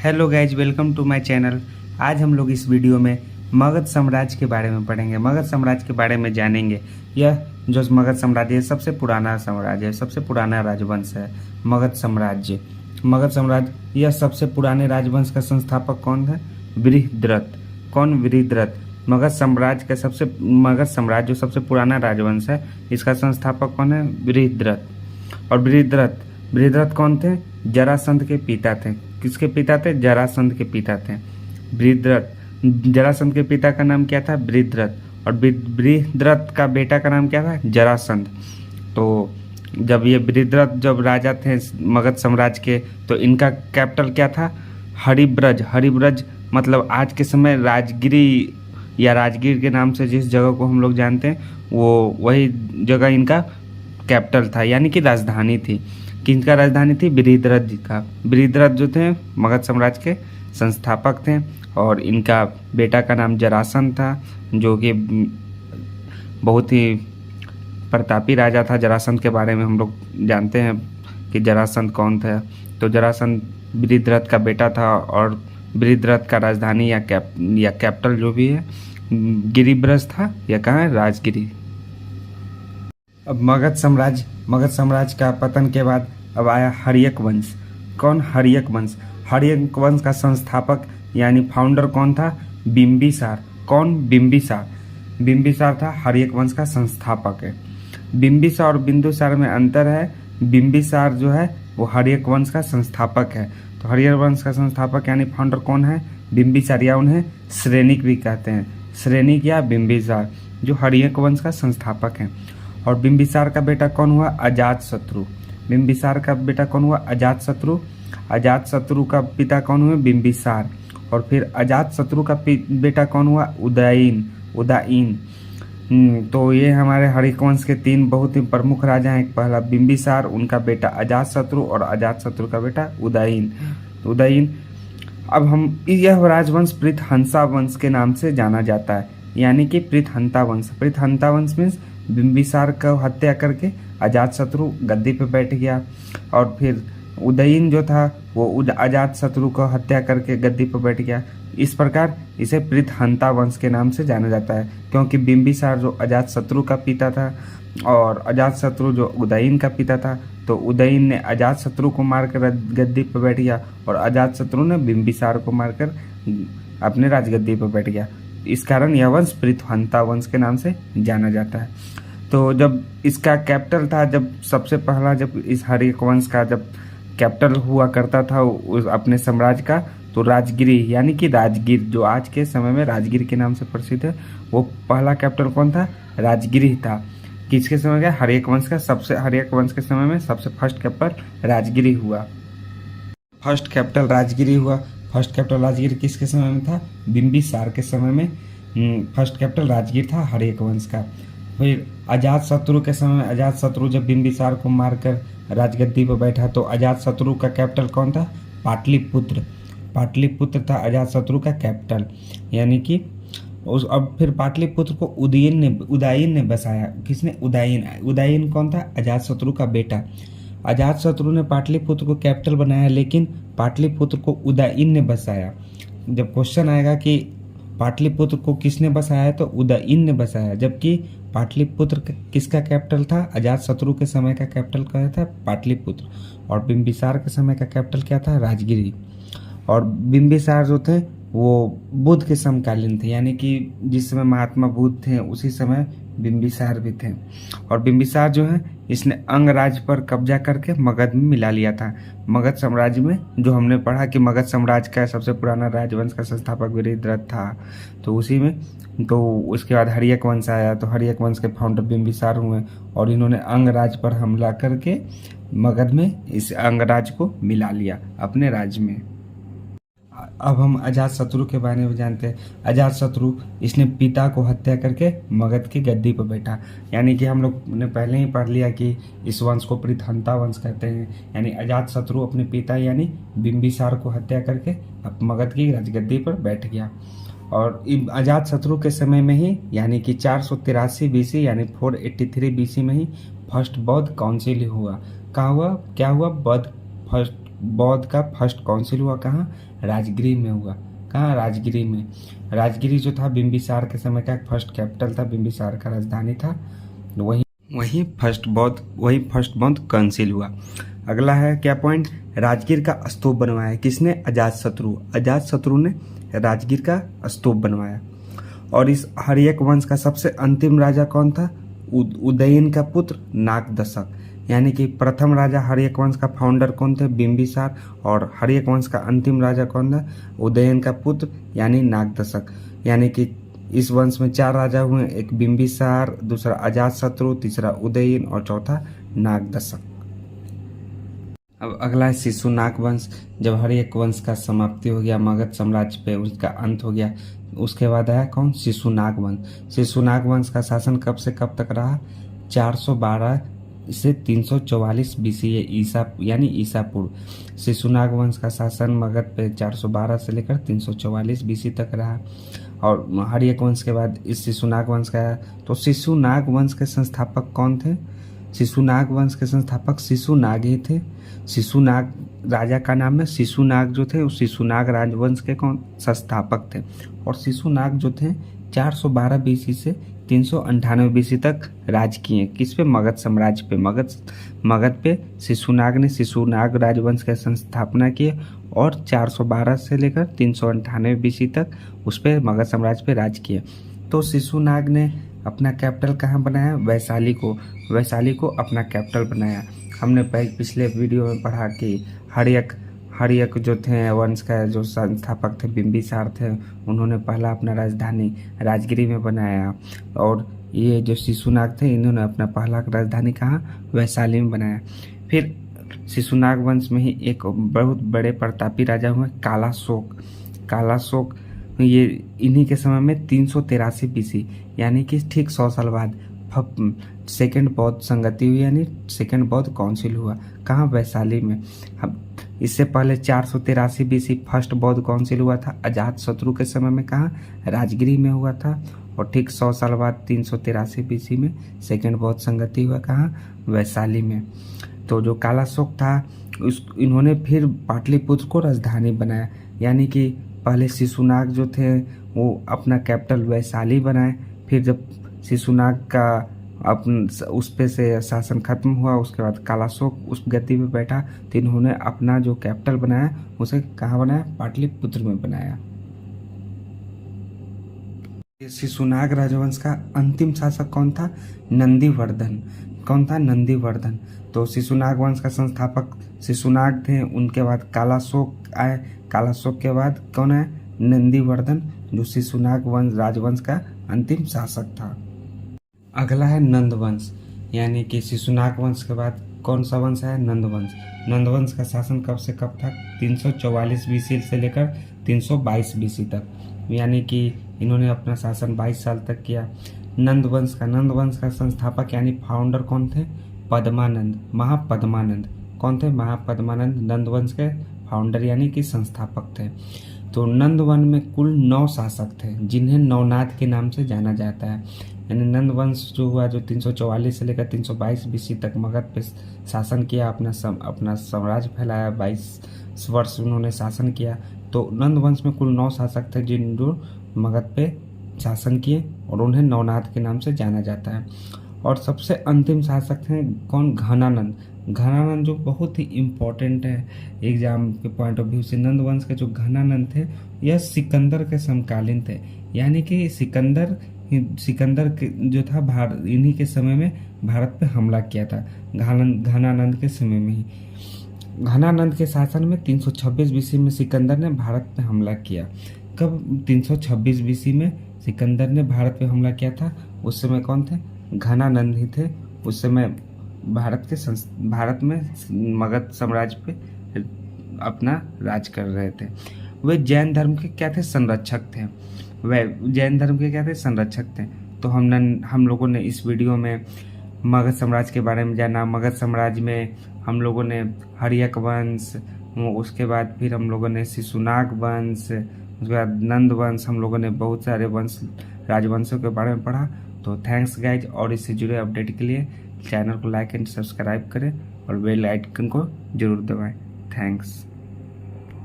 Hello guys, welcome to my channel. आज हम लोग इस वीडियो में मगध साम्राज्य के बारे में पढ़ेंगे, मगध साम्राज्य के बारे में जानेंगे। यह जो मगध साम्राज्य है सबसे पुराना साम्राज्य है, सबसे पुराना राजवंश है मगध साम्राज्य। मगध साम्राज्य यह सबसे पुराने राजवंश का संस्थापक कौन है? बृहद्रथ। कौन? बृहद्रथ। मगध साम्राज्य जो सबसे पुराना राजवंश है, इसका संस्थापक कौन है? बृहद्रथ। और बृहद्रथ कौन थे? जरासंध के पिता थे। किसके पिता थे? जरासंध के पिता थे बृहद्रथ। जरासंध के पिता का नाम क्या था? बृहद्रथ। और बृहद्रथ का बेटा का नाम क्या था? जरासंध। तो जब ये बृहद्रथ जब राजा थे मगध साम्राज्य के, तो इनका कैपिटल क्या था? हरिब्रज। हरिब्रज मतलब आज के समय राजगिरी या राजगीर के नाम से जिस जगह को हम लोग जानते हैं, वो वही जगह इनका कैपिटल था, यानी कि राजधानी थी। किनका राजधानी थी? बृहद्रथ जी का। बृहद्रथ जो थे मगध साम्राज्य के संस्थापक थे, और इनका बेटा का नाम जरासंध था, जो कि बहुत ही प्रतापी राजा था। जरासंध के बारे में हम लोग जानते हैं कि जरासंध कौन था। तो जरासंध बृहद्रथ का बेटा था, और बृहद्रथ का राजधानी या कैपिटल जो भी है गिरिब्रज था, या कहाँ है? राजगिरी। अब मगध साम्राज्य का पतन के बाद अब आया हर्यक वंश। कौन? हर्यक वंश। हर्यक वंश का संस्थापक यानी फाउंडर कौन था? बिंबिसार। कौन? बिंबिसार। बिंबिसार था हर्यक वंश का संस्थापक है। बिंबिसार और बिंदुसार में अंतर है। बिंबिसार जो है वो हर्यक वंश का संस्थापक है। तो हर्यक वंश का संस्थापक यानी फाउंडर कौन है? बिंबिसार, या उन्हें श्रेनिक भी कहते हैं। श्रेनिक या बिंबिसार जो हर्यक वंश का संस्थापक है। और बिंबिसार का बेटा कौन हुआ? अजातशत्रु। बिंबिसार का बेटा कौन हुआ? अजातशत्रु। अजातशत्रु का पिता कौन हुए? बिंबिसार। और फिर अजातशत्रु का बेटा कौन हुआ? उदयीन। तो ये हमारे हर्यक वंश के तीन बहुत ही प्रमुख राजा हैं। पहला बिंबिसार, उनका बेटा अजातशत्रु, और अजातशत्रु का बेटा उदयीन। अब हम यह राजवंश पृथहंसा वंश के नाम से जाना जाता है, यानी कि पृथहंता वंश। पृथहंता वंश मीन्स बिंबिसार का हत्या करके अजातशत्रु गद्दी पे बैठ गया, और फिर उदयीन जो था वो अजातशत्रु को हत्या करके गद्दी पे बैठ गया। इस प्रकार इसे पृथहंता वंश के नाम से जाना जाता है, क्योंकि बिंबिसार जो अजातशत्रु का पिता था और अजातशत्रु जो उदयीन का पिता था, तो उदयीन ने अजातशत्रु को मारकर गद्दी पर बैठ गया, और अजातशत्रु ने बिंबिसार को मारकर अपने राजगद्दी पर बैठ गया। इस कारण यह वंश पृथहंता वंश के नाम से जाना जाता है। तो जब इसका कैपिटल था, जब सबसे पहला जब इस हर्यक वंश का जब कैपिटल हुआ करता था उस अपने साम्राज्य का, तो राजगिरी यानी कि राजगीर, जो आज के समय में राजगीर के नाम से प्रसिद्ध है, वो पहला कैपिटल कौन था? राजगिरी था। किसके समय का? हर्यक वंश का। हर्यक वंश के समय में सबसे फर्स्ट कैपिटल राजगिरी हुआ। फर्स्ट कैपिटल राजगिर किसके समय में था? बिंबिसार के समय में फर्स्ट कैपिटल राजगिर था हर्यक वंश का। फिर अजातशत्रु के समय में, अजातशत्रु जब बिंबिसार को मारकर राजगद्दी पर बैठा, तो अजातशत्रु का कैपिटल कौन था? पाटलिपुत्र था अजातशत्रु का कैपिटल, यानी कि अब फिर पाटलिपुत्र को उदयीन ने बसाया। किसने? उदयीन कौन था? अजातशत्रु का बेटा। अजातशत्रु ने पाटलिपुत्र को कैपिटल बनाया, लेकिन पाटलिपुत्र को उदयीन ने बसाया। जब क्वेश्चन आएगा कि पाटलिपुत्र को किसने बसाया, तो उदयीन ने बसाया, जबकि पाटलिपुत्र किसका कैपिटल था? अजातशत्रु के समय का कैपिटल क्या था? पाटलिपुत्र। और बिंबिसार के समय का कैपिटल क्या था? राजगिरी। और बिंबिसार जो थे वो बुद्ध के समकालीन थे, यानी कि जिस समय महात्मा बुद्ध थे उसी समय बिंबिसार भी थे। और बिंबिसार जो है इसने अंगराज पर कब्जा करके मगध में मिला लिया था। मगध साम्राज्य में जो हमने पढ़ा कि मगध साम्राज्य का सबसे पुराना राजवंश का संस्थापक बृहद्रथ था, तो उसी में तो उसके बाद हर्यक वंश आया, तो हर्यक वंश के फाउंडर बिंबिसार हुए, और इन्होंने अंगराज पर हमला करके मगध में इस अंगराज को मिला लिया अपने राज्य में। अब हम अजातशत्रु के बारे में जानते हैं। अजातशत्रु इसने पिता को हत्या करके मगध की गद्दी पर बैठा, यानी कि हम लोग ने पहले ही पढ़ लिया कि इस वंश को पृथहंता वंश कहते हैं। यानी अजातशत्रु अपने पिता यानी बिंबिसार को हत्या करके मगध की राजगद्दी पर बैठ गया। और अजातशत्रु के समय में ही, यानी कि 483 BC यानी 483 BC में ही फर्स्ट बौद्ध काउंसिल हुआ। कहाँ हुआ? क्या हुआ? फर्स्ट बौद्ध का फर्स्ट काउंसिल हुआ कहाँ? राजगिरी में हुआ। कहाँ? राजगिरी में। राजगिरी जो था बिंबिसार के समय का फर्स्ट कैपिटल था, बिंबिसार का राजधानी था। वहीं फर्स्ट बौद्ध काउंसिल हुआ। अगला है क्या पॉइंट? राजगीर का स्तूप बनवाया किसने? अजातशत्रु ने राजगीर का स्तूप बनवाया। और इस हर्यक वंश का सबसे अंतिम राजा कौन था? उदयन का पुत्र नागदशक। यानी कि प्रथम राजा हर्यक वंश का फाउंडर कौन थे? बिंबिसार। और हर्यक वंश का अंतिम राजा कौन था? उदयन का पुत्र यानी नागदशक। यानी कि इस वंश में 4 राजा हुए, एक बिंबिसार, दूसरा अजातशत्रु, तीसरा उदयन और चौथा नागदशक। अब अगला है शिशुनाग वंश। जब हर्यक वंश का समाप्ति हो गया, मगध साम्राज्य पे उसका अंत हो गया, उसके बाद आया कौन? शिशुनाग वंश। शिशुनाग वंश का शासन कब से कब तक रहा? 412 से 344 बीसी ईसा पूर्व। शिशुनाग वंश का शासन मगध पे 412 से लेकर 344 बीसी तक रहा। और हर्यक वंश के बाद इस शिशुनाग वंश का आया। तो शिशुनाग वंश के संस्थापक कौन थे? शिशुनाग वंश के संस्थापक शिशुनाग ही थे। शिशुनाग राजा का नाम है। शिशुनाग जो थे उस शिशुनाग राजवंश के कौन? संस्थापक थे। और शिशुनाग जो थे 412 बीसी से 398 बीसी तक राज किए। किस पे? मगध साम्राज्य पे। मगध पे शिशुनाग ने शिशुनाग राजवंश की संस्थापना की और 412 से लेकर 398 बीसी तक उस पे मगध साम्राज्य पे राज किए। तो शिशुनाग ने अपना कैपिटल कहाँ बनाया? वैशाली को अपना कैपिटल बनाया। हमने पिछले वीडियो में पढ़ा कि हर्यक जो थे वंश का जो संस्थापक थे बिंबिसार थे, उन्होंने पहला अपना राजधानी राजगिरी में बनाया। और ये जो शिशुनाग थे इन्होंने अपना पहला राजधानी कहाँ? वैशाली में बनाया। फिर शिशुनाग वंश में ही एक बहुत बड़े प्रतापी राजा हुए कालाशोक। ये इन्हीं के समय में 383 बीसी यानी कि ठीक 100 साल बाद सेकेंड बौद्ध संगति हुई, यानी सेकेंड बौद्ध काउंसिल हुआ। कहाँ? वैशाली में। अब इससे पहले 483 बीसी फर्स्ट बौद्ध काउंसिल हुआ था अजातशत्रु के समय में। कहाँ? राजगिरी में हुआ था। और ठीक 100 साल बाद 383 बीसी में सेकेंड बौद्ध संगति हुआ। कहाँ? वैशाली में। तो जो कालाशोक था इन्होंने फिर पाटलिपुत्र को राजधानी बनाया। यानी कि पहले शिशुनाग जो थे वो अपना कैपिटल वैशाली बनाए। फिर जब शिशुनाग का उस पे से शासन खत्म हुआ, उसके बाद कालाशोक उस गद्दी पे बैठा, तो इन्होंने अपना जो कैपिटल बनाया उसे कहाँ बनाया? पाटलिपुत्र में बनाया। शिशुनाग राजवंश का अंतिम शासक कौन था? नंदीवर्धन। कौन था? नंदीवर्धन। तो शिशुनाग वंश का संस्थापक शिशुनाग थे, उनके बाद कालाशोक आए। कालाशोक के बाद कौन आए? नंदीवर्धन, जो शिशुनाग वंश राजवंश का अंतिम शासक था। अगला है नंद वंश। यानी कि शिशुनाग वंश के बाद कौन सा वंश है? नंद वंश। नंद वंश का शासन कब से कब था? 344 बीसी से लेकर 322 बीसी तक। यानी कि इन्होंने अपना शासन 22 साल तक किया। नंद वंश का संस्थापक यानी फाउंडर कौन थे? महापद्मानंद। कौन थे? महापद्मानंद नंद वंश के फाउंडर यानी कि संस्थापक थे। तो नंद वन में कुल 9 शासक थे जिन्हें नवनाथ के नाम से जाना जाता है। यानी नंद वंश जो हुआ, जो 344 से लेकर 322 बीसी तक मगध पे शासन किया, अपना साम्राज्य फैलाया, 22 वर्ष उन्होंने शासन किया। तो नंद वंश में कुल 9 शासक थे जो मगध पे शासन किए और उन्हें नवनाथ के नाम से जाना जाता है। और सबसे अंतिम शासक थे कौन? घनानंद जो बहुत ही इम्पोर्टेंट है एग्जाम के पॉइंट ऑफ व्यू से। नंद वंश के जो घनानंद थे यह सिकंदर के समकालीन थे। यानी कि सिकंदर के जो था इन्हीं के समय में भारत पे हमला किया था, घनानंद के समय में ही। घनानंद के शासन में 326 बीसी में सिकंदर ने भारत पे हमला किया। कब? 326 बीसी में सिकंदर ने भारत पे हमला किया था। उस समय कौन थे? घनानंद ही थे। उस समय भारत में मगध साम्राज्य पे अपना राज कर रहे थे। वे जैन धर्म के क्या थे? संरक्षक थे। तो हम लोगों ने इस वीडियो में मगध साम्राज्य के बारे में जाना। मगध साम्राज्य में हम लोगों ने हर्यक वंश, उसके बाद फिर हम लोगों ने शिशुनाग वंश, उसके बाद नंद वंश, हम लोगों ने बहुत सारे राजवंशों के बारे में पढ़ा। तो थैंक्स गाइज। और इससे जुड़े अपडेट के लिए चैनल को लाइक एंड सब्सक्राइब करें और बेल आइकन को जरूर दबाएं। थैंक्स।